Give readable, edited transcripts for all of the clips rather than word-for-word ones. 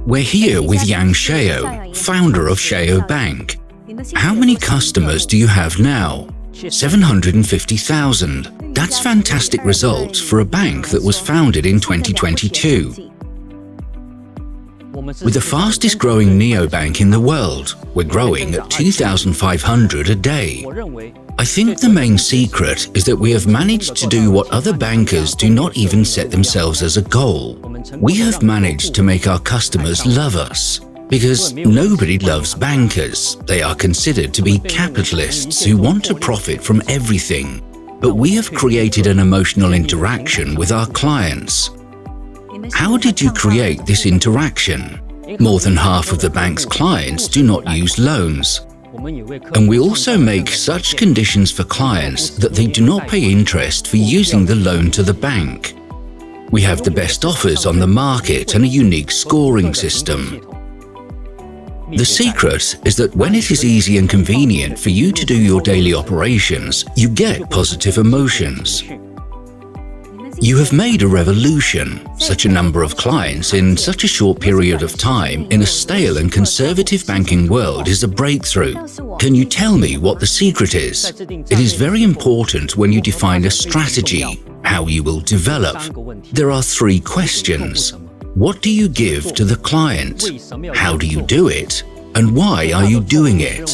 We're here with Yang Shao, founder of Shoabank. How many customers do you have now? 750,000. That's fantastic results for a bank that was founded in 2022. With the fastest growing neobank in the world, we're growing at 2,500 a day. I think the main secret is that we have managed to do what other bankers do not even set themselves as a goal. We have managed to make our customers love us. Because nobody loves bankers. They are considered to be capitalists who want to profit from everything. But we have created an emotional interaction with our clients. How did you create this interaction? More than half of the bank's clients do not use loans. And we also make such conditions for clients that they do not pay interest for using the loan to the bank. We have the best offers on the market and a unique scoring system. The secret is that when it is easy and convenient for you to do your daily operations, you get positive emotions. You have made a revolution. Such a number of clients in such a short period of time in a stale and conservative banking world is a breakthrough. Can you tell me what the secret is? It is very important when you define a strategy, how you will develop. There are 3 questions. What do you give to the client? How do you do it? And why are you doing it?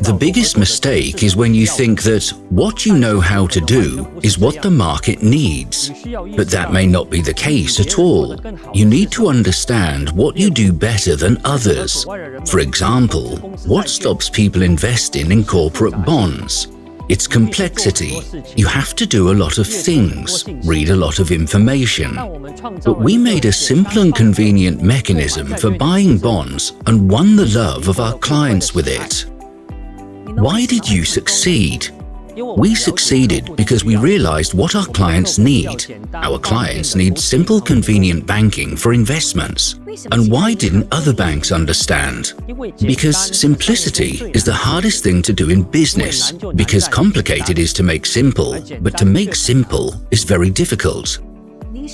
The biggest mistake is when you think that what you know how to do is what the market needs. But that may not be the case at all. You need to understand what you do better than others. For example, what stops people investing in corporate bonds? It's complexity. You have to do a lot of things, read a lot of information. But we made a simple and convenient mechanism for buying bonds and won the love of our clients with it. Why did you succeed? We succeeded because we realized what our clients need. Our clients need simple, convenient banking for investments. And why didn't other banks understand? Because simplicity is the hardest thing to do in business. Because complicated is to make simple, but to make simple is very difficult.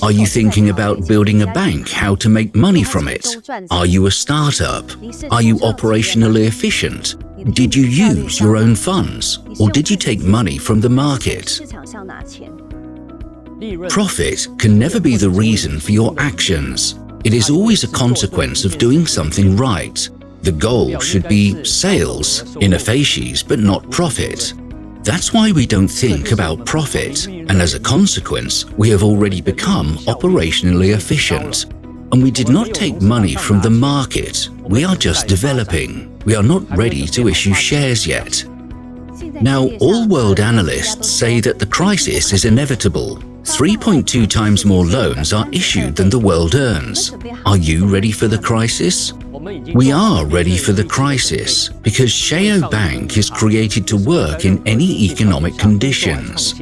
Are you thinking about building a bank, how to make money from it? Are you a startup? Are you operationally efficient? Did you use your own funds, or did you take money from the market? Profit can never be the reason for your actions. It is always a consequence of doing something right. The goal should be sales, in facies, but not profit. That's why we don't think about profit, and as a consequence, we have already become operationally efficient. And we did not take money from the market. We are just developing. We are not ready to issue shares yet. Now, all world analysts say that the crisis is inevitable. 3.2 times more loans are issued than the world earns. Are you ready for the crisis? We are ready for the crisis because Shoabank is created to work in any economic conditions.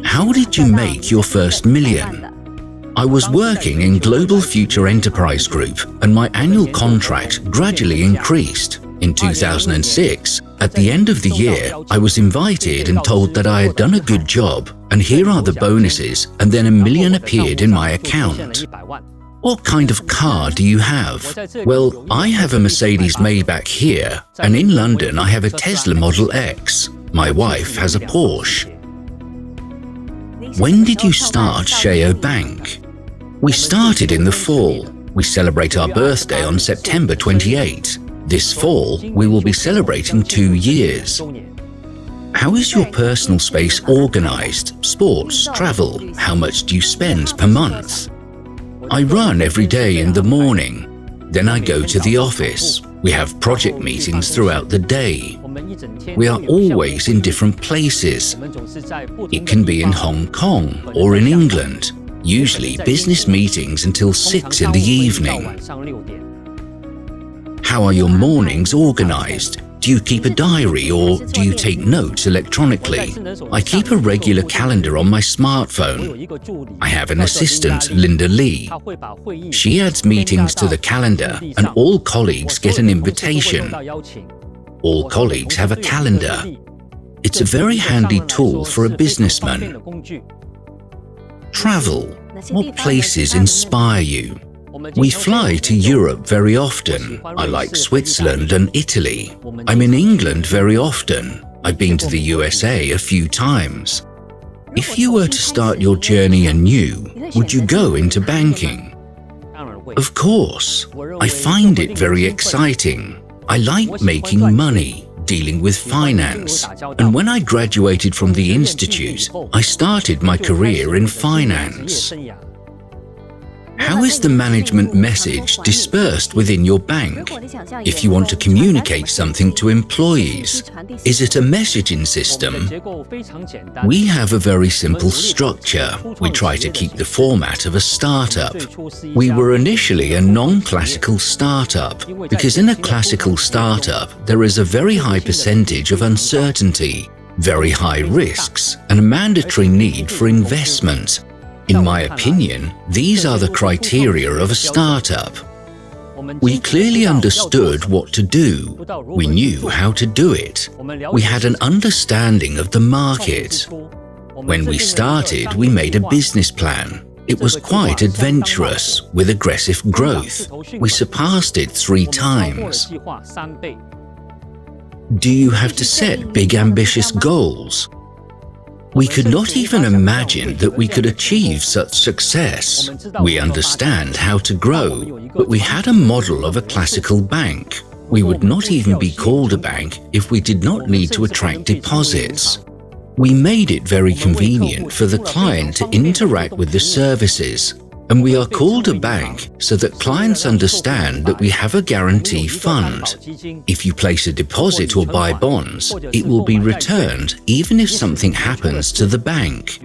How did you make your first million? I was working in Global Future Enterprise Group and my annual contract gradually increased. In 2006, at the end of the year, I was invited and told that I had done a good job and here are the bonuses, and then $1 million appeared in my account. What kind of car do you have? Well, I have a Mercedes Maybach here, and in London I have a Tesla Model X. My wife has a Porsche. When did you start Shoabank? We started in the fall. We celebrate our birthday on September 28. This fall, we will be celebrating 2 years. How is your personal space organized? Sports, travel, how much do you spend per month? I run every day in the morning. Then I go to the office. We have project meetings throughout the day. We are always in different places. It can be in Hong Kong or in England. Usually business meetings until 6 in the evening. How are your mornings organized? Do you keep a diary or do you take notes electronically? I keep a regular calendar on my smartphone. I have an assistant, Linda Lee. She adds meetings to the calendar and all colleagues get an invitation. All colleagues have a calendar. It's a very handy tool for a businessman. Travel. What places inspire you? We fly to Europe very often. I like Switzerland and Italy. I'm in England very often. I've been to the USA a few times. If you were to start your journey anew, would you go into banking? Of course. I find it very exciting. I like making money, dealing with finance. And when I graduated from the institute, I started my career in finance. How is the management message dispersed within your bank? If you want to communicate something to employees, is it a messaging system? We have a very simple structure. We try to keep the format of a startup. We were initially a non-classical startup because in a classical startup, there is a very high percentage of uncertainty, very high risks, and a mandatory need for investment. In my opinion, these are the criteria of a startup. We clearly understood what to do. We knew how to do it. We had an understanding of the market. When we started, we made a business plan. It was quite adventurous, with aggressive growth. We surpassed it 3 times. Do you have to set big ambitious goals? We could not even imagine that we could achieve such success. We understand how to grow, but we had a model of a classical bank. We would not even be called a bank if we did not need to attract deposits. We made it very convenient for the client to interact with the services, and we are called a bank so that clients understand that we have a guarantee fund. If you place a deposit or buy bonds, it will be returned even if something happens to the bank.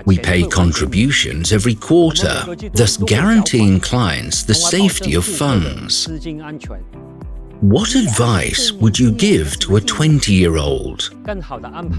We pay contributions every quarter, thus guaranteeing clients the safety of funds. What advice would you give to a 20-year-old?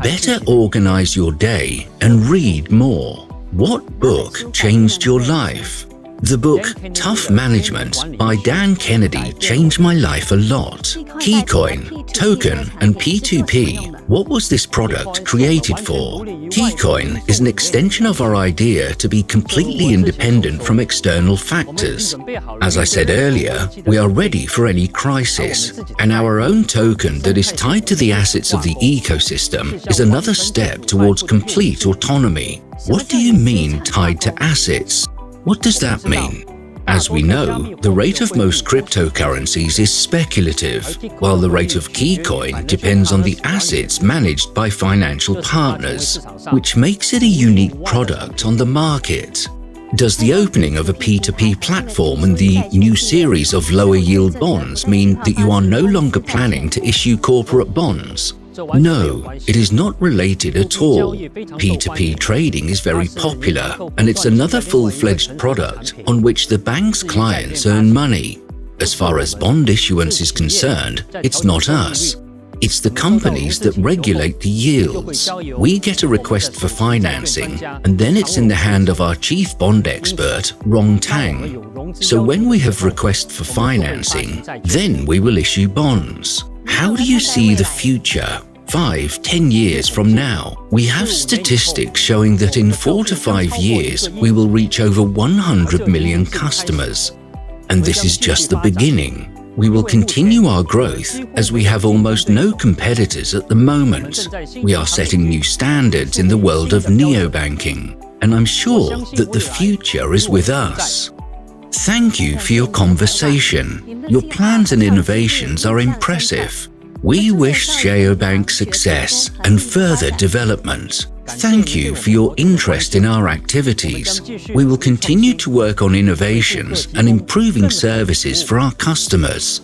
Better organize your day and read more. What book changed your life? The book Tough Management by Dan Kennedy changed my life a lot. Keycoin, token, and P2P. What was this product created for? Keycoin is an extension of our idea to be completely independent from external factors. As I said earlier, we are ready for any crisis, and our own token that is tied to the assets of the ecosystem is another step towards complete autonomy. What do you mean tied to assets? What does that mean? As we know, the rate of most cryptocurrencies is speculative, while the rate of Keycoin depends on the assets managed by financial partners, which makes it a unique product on the market. Does the opening of a P2P platform and the new series of lower yield bonds mean that you are no longer planning to issue corporate bonds? No, it is not related at all. P2P trading is very popular, and it's another full-fledged product on which the bank's clients earn money. As far as bond issuance is concerned, it's not us. It's the companies that regulate the yields. We get a request for financing, and then it's in the hand of our chief bond expert, Rong Tang. So when we have request for financing, then we will issue bonds. How do you see the future? 5-10 years from now? We have statistics showing that in 4 to 5 years, we will reach over 100 million customers. And this is just the beginning. We will continue our growth as we have almost no competitors at the moment. We are setting new standards in the world of neobanking, and I'm sure that the future is with us. Thank you for your conversation. Your plans and innovations are impressive. We wish Shoabank success and further development. Thank you for your interest in our activities. We will continue to work on innovations and improving services for our customers.